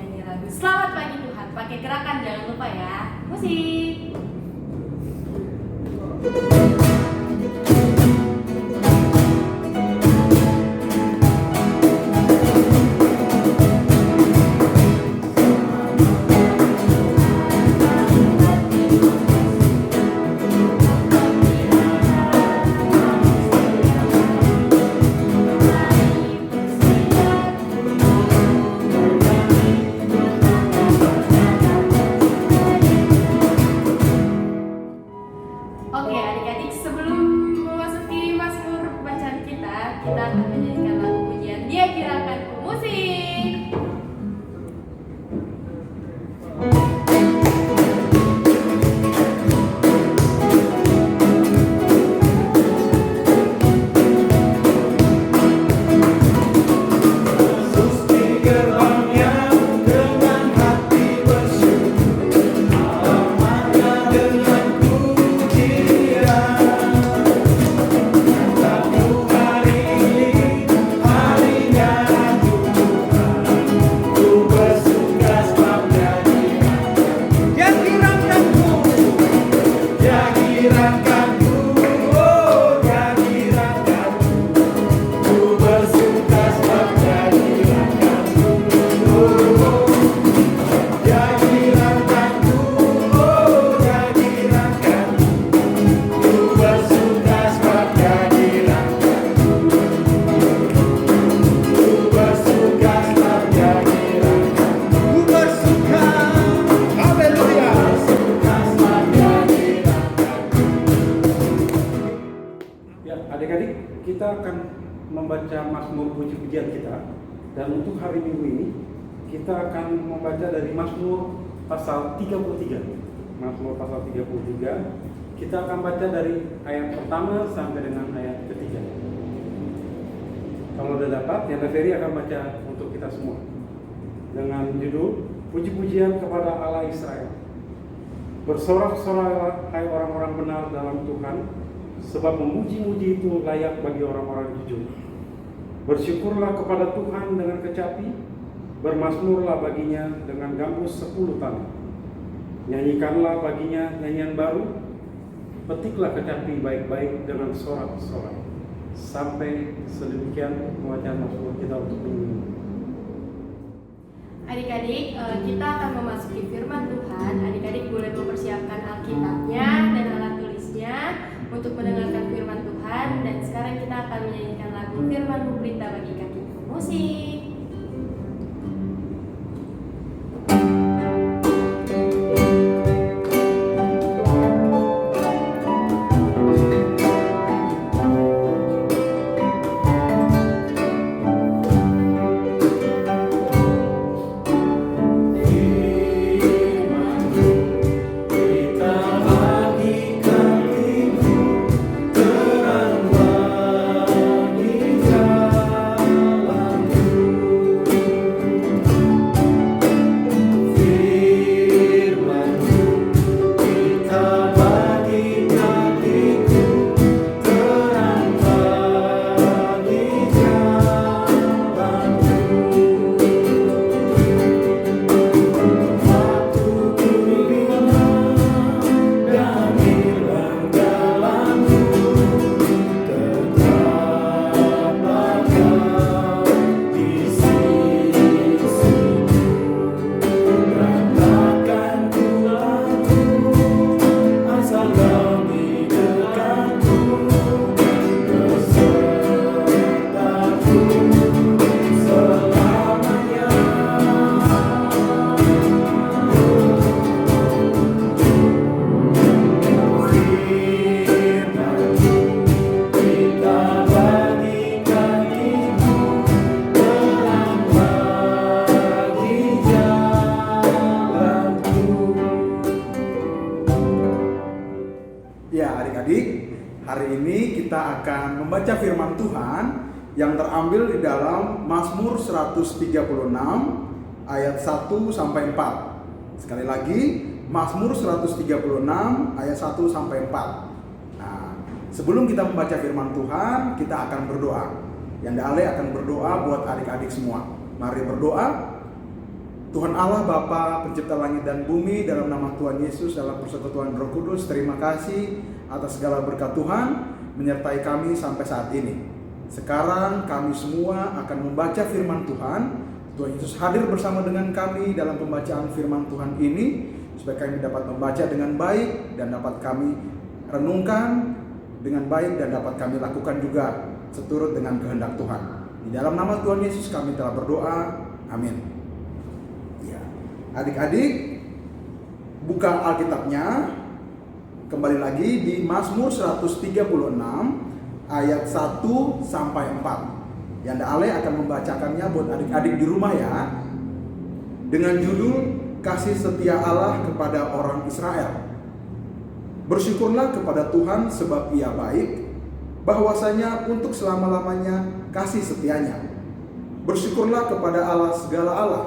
menyanyi lagu Selamat Pagi Tuhan. Pakai gerakan jangan lupa ya. Musik. Oke adik-adik, sebelum memasuki Mazmur bacaan kita akan menyanyikan lagu pujian Dia Kirakanku. Musik. Adik-adik, kita akan membaca Mazmur puji-pujian kita. Dan untuk hari Minggu ini, kita akan membaca dari Mazmur pasal 33. Mazmur pasal 33. Kita akan baca dari ayat pertama sampai dengan ayat ketiga. Kalau sudah dapat, Yanda Ferry akan baca untuk kita semua. Dengan judul, Puji-pujian kepada Allah Israel. Bersorak-soraklah hai orang-orang benar dalam Tuhan, sebab memuji-muji itu layak bagi orang-orang jujur. Bersyukurlah kepada Tuhan dengan kecapi, bermazmurlah baginya dengan gambus 10 tanah. Nyanyikanlah baginya nyanyian baru, petiklah kecapi baik-baik dengan sorak-sorai. Sampai sedemikian pembacaan Mazmur kita untuk minggu ini. Adik-adik, kita akan memasuki firman Tuhan. Adik-adik boleh mempersiapkan Alkitabnya dan alat tulisnya untuk mendengarkan firman Tuhan. Dan sekarang kita akan menyanyikan lagu Firman-Mu Pelita bagi kakiku. Musik. Hari ini kita akan membaca firman Tuhan yang terambil di dalam Mazmur 136 ayat 1 sampai 4. Sekali lagi, Mazmur 136 ayat 1 sampai 4. Nah, sebelum kita membaca firman Tuhan, kita akan berdoa. Yanda Ale akan berdoa buat adik-adik semua. Mari berdoa. Tuhan Allah Bapa pencipta langit dan bumi, dalam nama Tuhan Yesus, dalam persekutuan Roh Kudus, terima kasih atas segala berkat Tuhan menyertai kami sampai saat ini. Sekarang kami semua akan membaca firman Tuhan. Tuhan Yesus hadir bersama dengan kami dalam pembacaan firman Tuhan ini, supaya kami dapat membaca dengan baik dan dapat kami renungkan dengan baik dan dapat kami lakukan juga seturut dengan kehendak Tuhan. Di dalam nama Tuhan Yesus kami telah berdoa. Amin. Adik-adik, buka Alkitabnya. Kembali lagi di Mazmur 136 ayat 1 sampai 4. Yanda Ale akan membacakannya buat adik-adik di rumah ya. Dengan judul Kasih Setia Allah kepada Orang Israel. Bersyukurlah kepada Tuhan sebab Ia baik, bahwasanya untuk selama-lamanya kasih setianya. Bersyukurlah kepada Allah segala Allah,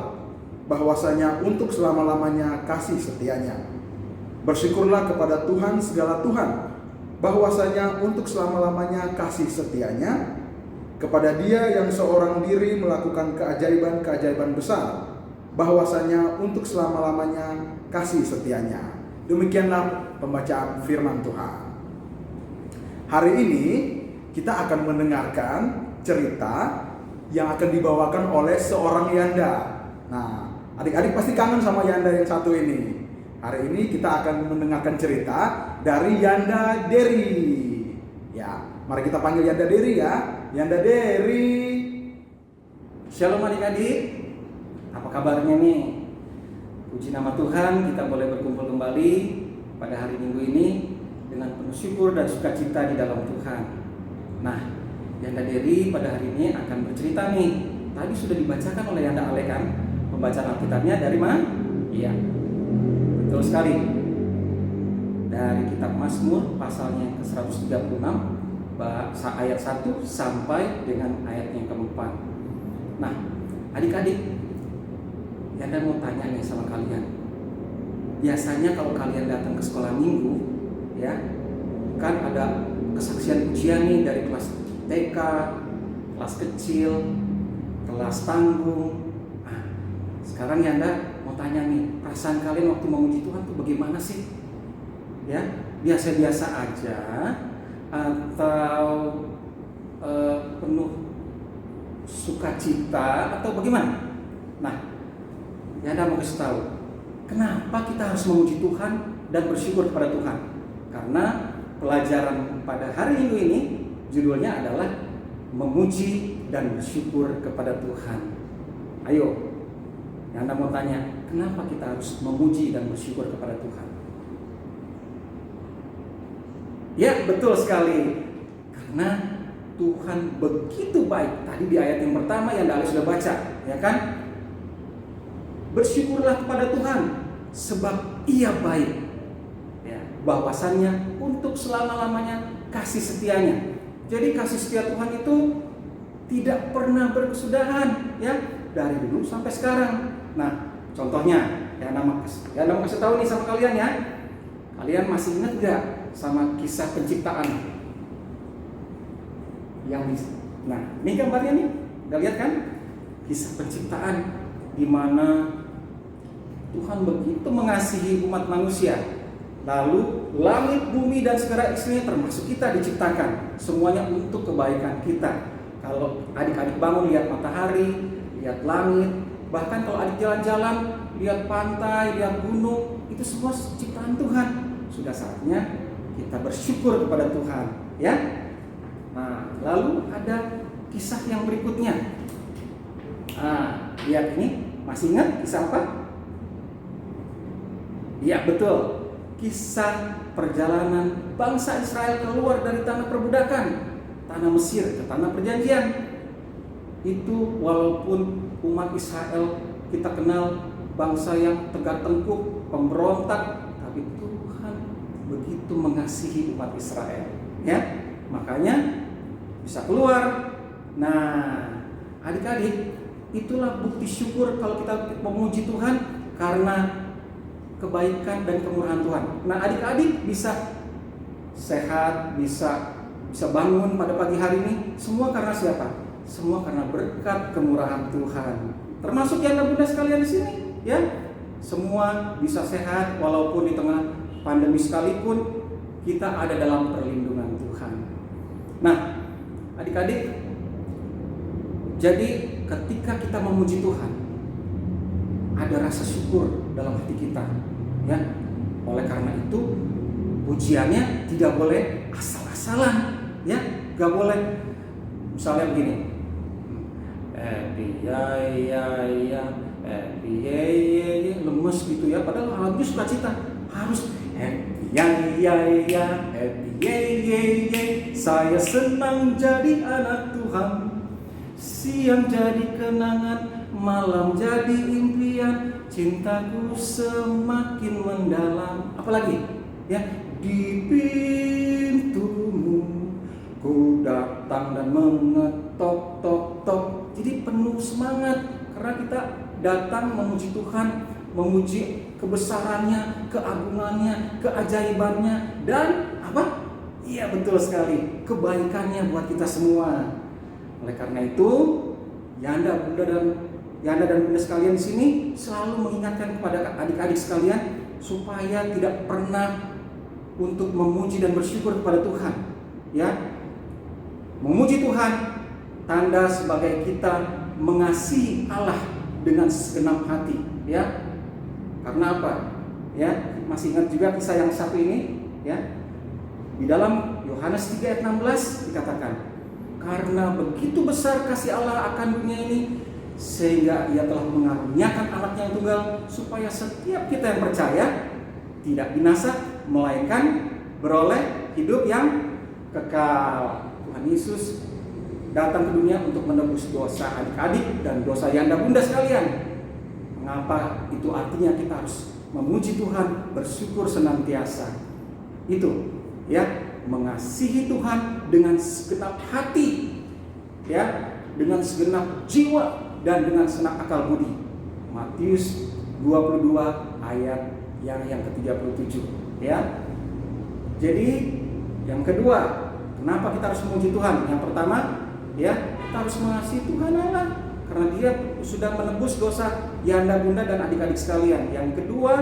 bahwasanya untuk selama-lamanya kasih setianya. Bersyukurlah kepada Tuhan segala Tuhan, bahwasanya untuk selama-lamanya kasih setianya. Kepada Dia yang seorang diri melakukan keajaiban-keajaiban besar, bahwasanya untuk selama-lamanya kasih setianya. Demikianlah pembacaan firman Tuhan. Hari ini kita akan mendengarkan cerita yang akan dibawakan oleh seorang Yanda. Nah, adik-adik pasti kangen sama Yanda yang satu ini. Hari ini kita akan mendengarkan cerita dari Yanda Dery. Ya, mari kita panggil Yanda Dery ya. Yanda Dery. Shalom adik-adik. Apa kabarnya nih? Puji nama Tuhan, kita boleh berkumpul kembali pada hari Minggu ini dengan penuh syukur dan sukacita di dalam Tuhan. Nah, Yanda Dery pada hari ini akan bercerita nih. Tadi sudah dibacakan oleh Yanda Ale kan? Pembacaan Alkitabnya dari mana? Iya, betul sekali. Dari kitab Mazmur pasalnya ke-136 ayat 1 sampai dengan ayat yang keempat. Nah, adik-adik, Yanda mau tanya nih sama kalian. Biasanya kalau kalian datang ke sekolah minggu, ya, kan ada kesaksian ujian nih dari kelas TK, kelas kecil, kelas tanggung. Sekarang Yanda mau tanya nih, perasaan kalian waktu memuji Tuhan tuh bagaimana sih? Ya, biasa-biasa aja atau penuh sukacita atau bagaimana? Nah, Yanda mau kasih tahu, kenapa kita harus memuji Tuhan dan bersyukur kepada Tuhan? Karena pelajaran pada hari Minggu ini judulnya adalah memuji dan bersyukur kepada Tuhan. Ayo, Yanda mau tanya, kenapa kita harus memuji dan bersyukur kepada Tuhan? Ya, betul sekali. Karena Tuhan begitu baik. Tadi di ayat yang pertama yang Yanda sudah baca, ya kan? Bersyukurlah kepada Tuhan sebab Ia baik. Ya, bahwasannya untuk selama-lamanya kasih setianya. Jadi kasih setia Tuhan itu tidak pernah berkesudahan, ya, dari dulu sampai sekarang. Nah, contohnya, Yanda mau kasih tahu nih sama kalian ya. Kalian masih ingat gak sama kisah penciptaan? Nah, ini gambarnya nih, udah lihat kan? Kisah penciptaan di mana Tuhan begitu mengasihi umat manusia. Lalu langit, bumi dan segala isinya termasuk kita diciptakan, semuanya untuk kebaikan kita. Kalau adik-adik bangun lihat matahari, lihat langit, bahkan kalau adik jalan-jalan lihat pantai, lihat gunung, itu semua ciptaan Tuhan. Sudah saatnya kita bersyukur kepada Tuhan, ya. Nah, lalu ada kisah yang berikutnya. Nah, lihat ini, masih ingat kisah apa? Iya, betul. Kisah perjalanan bangsa Israel keluar dari tanah perbudakan, tanah Mesir ke tanah perjanjian. Itu walaupun umat Israel kita kenal bangsa yang tegak tengkuk, pemberontak, tapi Tuhan begitu mengasihi umat Israel, ya. Makanya bisa keluar. Nah, adik-adik, itulah bukti syukur kalau kita memuji Tuhan karena kebaikan dan kemurahan Tuhan. Nah, adik-adik bisa sehat, bisa bangun pada pagi hari ini, semua karena siapa? Semua karena berkat kemurahan Tuhan. Termasuk yang bunda sekalian di sini. ya semua bisa sehat walaupun di tengah pandemi sekalipun kita ada dalam perlindungan Tuhan. Nah, adik-adik, jadi ketika kita memuji Tuhan, ada rasa syukur dalam hati kita, ya. Oleh karena itu, pujiannya tidak boleh asal-asalan, ya. Gak boleh misalnya begini, happy lemes gitu ya. Padahal lagunya sukacita, harus happy happy saya senang jadi anak Tuhan. Siang jadi kenangan, malam jadi impian, cintaku semakin mendalam. Apalagi? Ya, di pintumu ku datang dan mengetok tok tok. Jadi penuh semangat karena kita datang memuji Tuhan, memuji kebesarannya, keagungannya, keajaibannya, dan apa? Iya, betul sekali, kebaikannya buat kita semua. Oleh karena itu, Yanda dan Bunda sekalian di sini selalu mengingatkan kepada adik-adik sekalian supaya tidak pernah untuk memuji dan bersyukur kepada Tuhan. Ya, memuji Tuhan tanda sebagai kita mengasihi Allah dengan segenap hati. Ya, karena apa? Ya, masih ingat juga kisah yang satu ini. Ya, di dalam Yohanes 3 ayat 16 dikatakan, karena begitu besar kasih Allah akan dunia ini, sehingga Ia telah mengaruniakan anaknya yang tunggal, supaya setiap kita yang percaya tidak binasa, melainkan beroleh hidup yang kekal. Tuhan Yesus datang ke dunia untuk menebus dosa adik-adik dan dosa Yanda Bunda sekalian. Mengapa? Itu artinya kita harus memuji Tuhan, bersyukur senantiasa. Itu, ya, mengasihi Tuhan dengan segenap hati, ya, dengan segenap jiwa dan dengan segenap akal budi. Matius 22 ayat yang ke-37, ya. Jadi yang kedua, kenapa kita harus memuji Tuhan? Yang pertama, ya, kita harus mengasihi Tuhan Allah karena Dia sudah menebus dosa Yanda Bunda dan adik-adik sekalian. Yang kedua,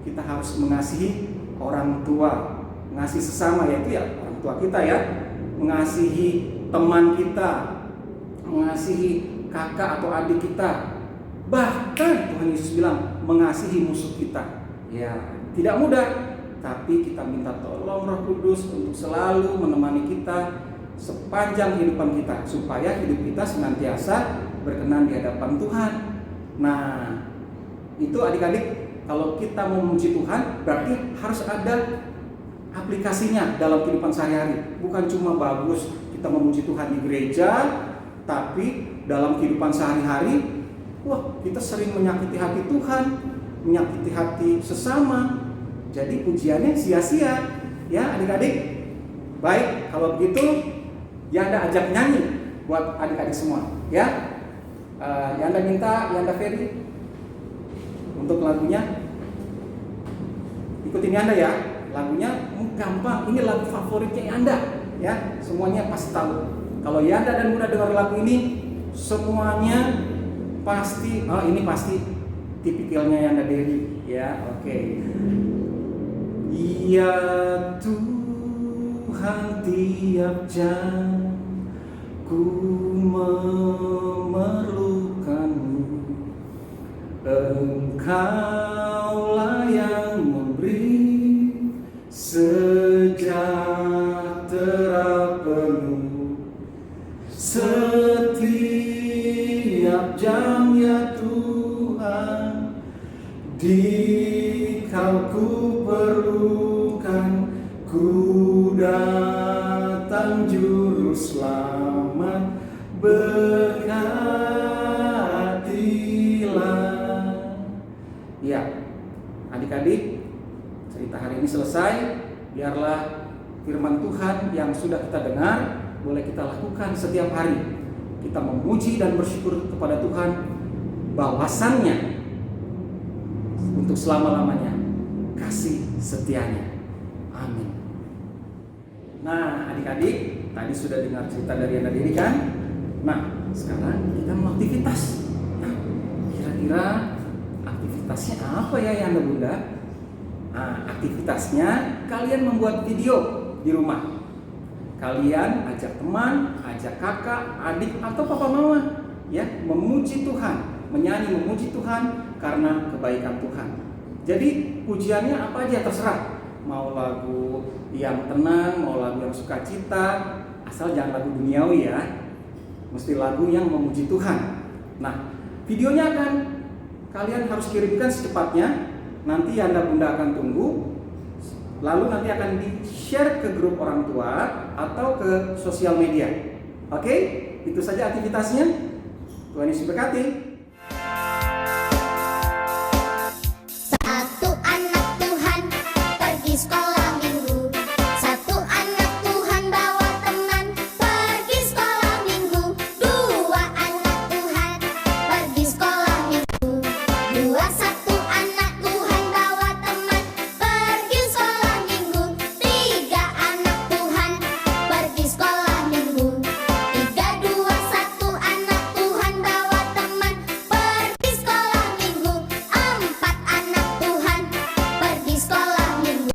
kita harus mengasihi orang tua, mengasihi sesama, yaitu ya orang tua kita, ya, mengasihi teman kita, mengasihi kakak atau adik kita, bahkan Tuhan Yesus bilang mengasihi musuh kita. Ya, tidak mudah, tapi kita minta tolong Roh Kudus untuk selalu menemani kita sepanjang kehidupan kita, supaya hidup kita senantiasa berkenan di hadapan Tuhan. Nah, itu adik-adik, kalau kita mau memuji Tuhan berarti harus ada aplikasinya dalam kehidupan sehari-hari. Bukan cuma bagus kita memuji Tuhan di gereja, tapi dalam kehidupan sehari-hari, wah, kita sering menyakiti hati Tuhan, menyakiti hati sesama. Jadi pujiannya sia-sia, ya adik-adik. Baik, kalau begitu Yanda ajak nyanyi buat adik-adik semua, ya. Yanda minta Yanda Ferry untuk lagunya. Ikutin Yanda ya. Lagunya gampang, ini lagu favoritnya Yanda, ya. Semuanya pasti tahu. Kalau Yanda dan Bunda dengar lagu ini, semuanya pasti, oh ini pasti tipikalnya Yanda Dewi, ya. Oke. Ya Tuhan, tiap jam ku memerlukanmu, Engkaulah yang memberi sejahtera penuh setiap jam, ya Tuhan. Dikau ku perlukan, ku datang juru selamat, berkatilah. Ya, adik-adik, cerita hari ini selesai. Biarlah firman Tuhan yang sudah kita dengar boleh kita lakukan setiap hari. Kita memuji dan bersyukur kepada Tuhan, bahwasannya untuk selama-lamanya kasih setianya. Amin. Nah, adik-adik, tadi sudah dengar cerita dari Yanda Dewi kan? Nah, sekarang kita mau aktivitas. Nah, kira-kira aktivitas aktivitasnya apa ya Yanda Bunda? Nah, aktivitasnya kalian membuat video di rumah. Kalian ajak teman, ajak kakak, adik atau papa mama ya, memuji Tuhan, menyanyi memuji Tuhan karena kebaikan Tuhan. Jadi pujiannya apa aja terserah. Mau lagu yang tenang, mau lagu yang sukacita, asal jangan lagu duniawi ya. Mesti lagu yang memuji Tuhan. Nah, videonya akan kalian harus kirimkan secepatnya. Nanti Yanda Bunda akan tunggu. Lalu nanti akan di-share ke grup orang tua atau ke sosial media. Oke? Itu saja aktivitasnya. Tuhan Yesus berkati. Satu anak Tuhan pergi sekolah minggu. Satu anak Tuhan bawa teman pergi sekolah minggu. Dua anak Tuhan pergi sekolah minggu. Dua satu anak Tuhan bawa teman pergi sekolah minggu. Tiga anak Tuhan pergi sekolah minggu. Tiga dua satu anak Tuhan bawa teman pergi sekolah minggu. Empat anak Tuhan pergi sekolah minggu.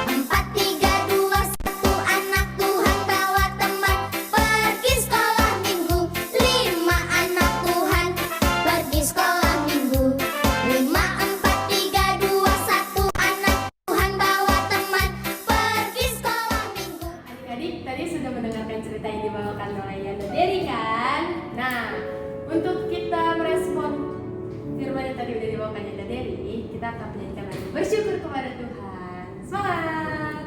Empat tiga dua satu anak Tuhan bawa teman pergi sekolah minggu. Lima anak Tuhan pergi sekolah minggu. Lima empat tiga dua satu anak Tuhan bawa teman pergi sekolah minggu. Adik-adik tadi sudah mendengarkan cerita yang dibawakan oleh Yanda Dery kan? Nah, untuk kita merespon firman yang tadi udah dibawakan Yanda Dery, kita akan menyanyikan lagu bersyukur kepada Tuhan. Semangat!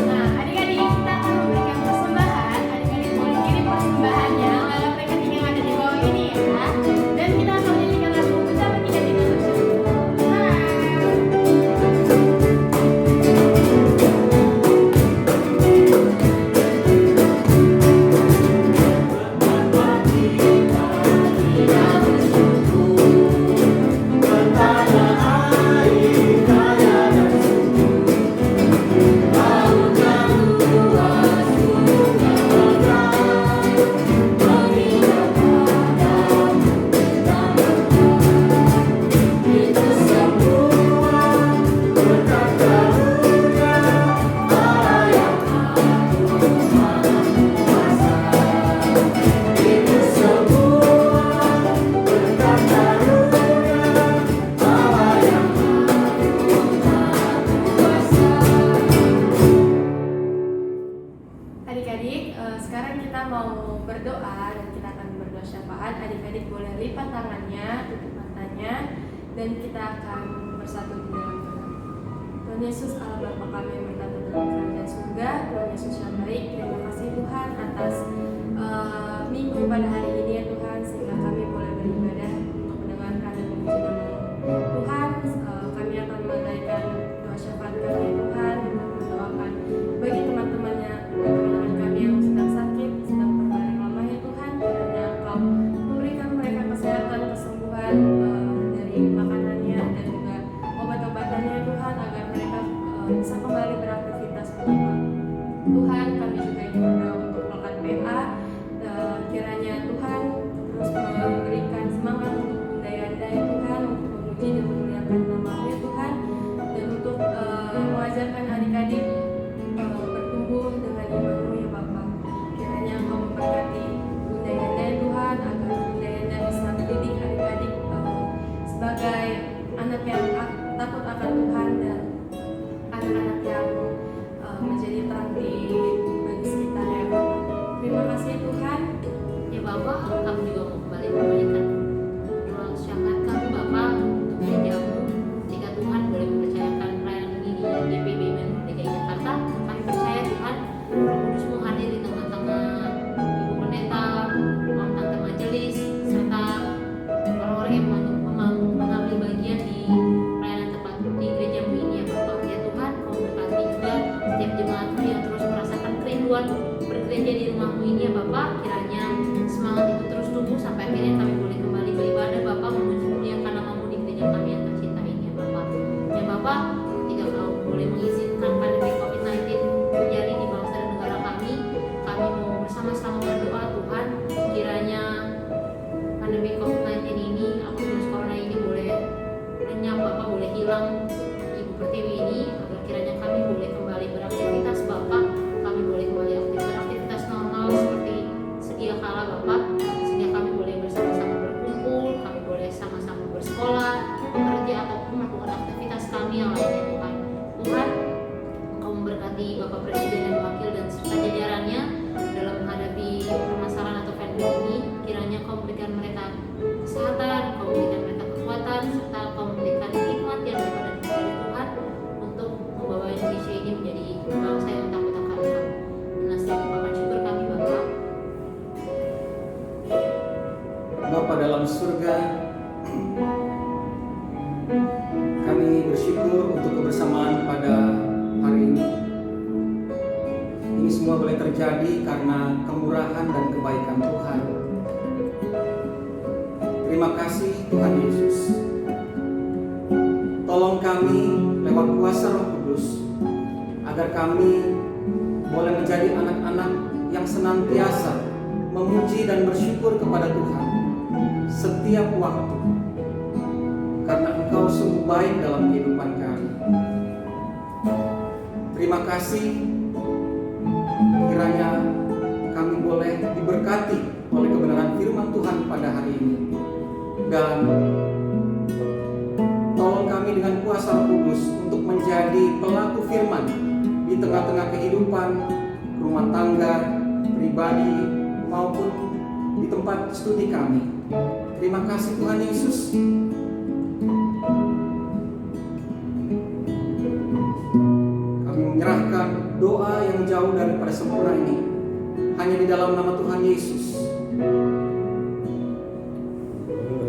Nah, adik-adik kita akan memberikan persembahan. Adik-adik boleh kirim persembahannya lewat rekening yang ada di bawah ini ya. Dan kita akan menyanyikan lagu Ucapan 3 Tidak Bersyukur. Adik-adik, sekarang kita mau berdoa dan kita akan berdoa syafaat. Adik-adik boleh lipat tangannya, tutup matanya, dan kita akan bersatu di dalam doa. Tuhan Yesus, Allah Bapa kami yang bertata dalam kerajaan surga, Tuhan Yesus yang baik, terima kasih Tuhan atas minggu pada hari ini ya Tuhan, sehingga kami boleh beribadah untuk mendengarkan dan memuji nama Tuhan. Kami akan menunaikan doa syafaat kami ya Tuhan, mendoakan bagi teman-temannya, teman-teman kami yang sedang sakit, sedang terbaring lemah ya Tuhan, kiranya Engkau memberikan mereka kesehatan, kesembuhan dari makanannya dan juga obat-obatannya ya Tuhan, agar mereka bisa kembali beraktivitas Tuhan. Tuhan, kami juga ingin berdoa untuk rekan PA, kiranya Tuhan terus memberikan semangat untuk Bunda Yanda ya Tuhan, untuk memuji dan memuliakan nama-Mu ya Tuhan, dan untuk mengajarkan adik-adik bertumbuh dengan iman-Mu ya Bapa. Kiranya Engkau memberkati Bunda Yanda ya Tuhan, agar Bunda Yanda bisa mendidik adik-adik sebagai anak yang takut akan Tuhan dan anak-anak yang Bapak, ketika Kau boleh mengizinkan pandemi COVID-19 terjadi di bangsa dan negara kami mau bersama-sama berdoa Tuhan, kiranya pandemi COVID-19 ini atau virus corona ini boleh lenyap, Bapak boleh hilang Ibu Pertiwi ini, agar kiranya kami boleh kembali beraktivitas Bapak, kami boleh kembali beraktivitas normal seperti sedia kala Bapak, sehingga kami boleh bersama-sama berkumpul, kami boleh sama-sama bersekolah, bekerja ataupun melakukan aktivitas kami yang lainnya Tuhan. Tuhan, Engkau memberkati Bapak Presiden dan Wakil dan serta jajarannya dalam menghadapi permasalahan atau pandemi ini. Kiranya Kau memberikan mereka kesehatan, Kau memberikan mereka kekuatan, serta Kau memberikan hikmat yang daripada dari Tuhan untuk membawa Indonesia ini menjadi bangsa yang takut akan Engkau. Nasihat ungkapan syukur kami Bapak. Bapa dalam surga, kami bersyukur untuk kebersamaan pada hari ini. Ini semua boleh terjadi karena kemurahan dan kebaikan Tuhan. Terima kasih Tuhan Yesus. Tolong kami lewat kuasa Roh Kudus agar kami boleh menjadi anak-anak yang senantiasa memuji dan bersyukur kepada Tuhan setiap waktu, karena Engkau sungguh baik dalam kehidupan kami. Terima kasih, kiranya kami boleh diberkati oleh kebenaran firman Tuhan pada hari ini, dan tolong kami dengan kuasa Roh Kudus untuk menjadi pelaku firman di tengah-tengah kehidupan rumah tangga, pribadi, maupun di tempat studi kami. Terima kasih Tuhan Yesus. Kami menyerahkan doa yang jauh daripada sempurna ini hanya di dalam nama Tuhan Yesus.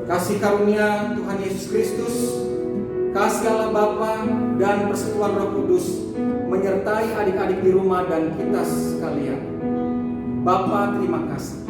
Kasih karunia Tuhan Yesus Kristus, kasih Allah Bapa dan persekutuan Roh Kudus menyertai adik-adik di rumah dan kita sekalian. Bapa, terima kasih.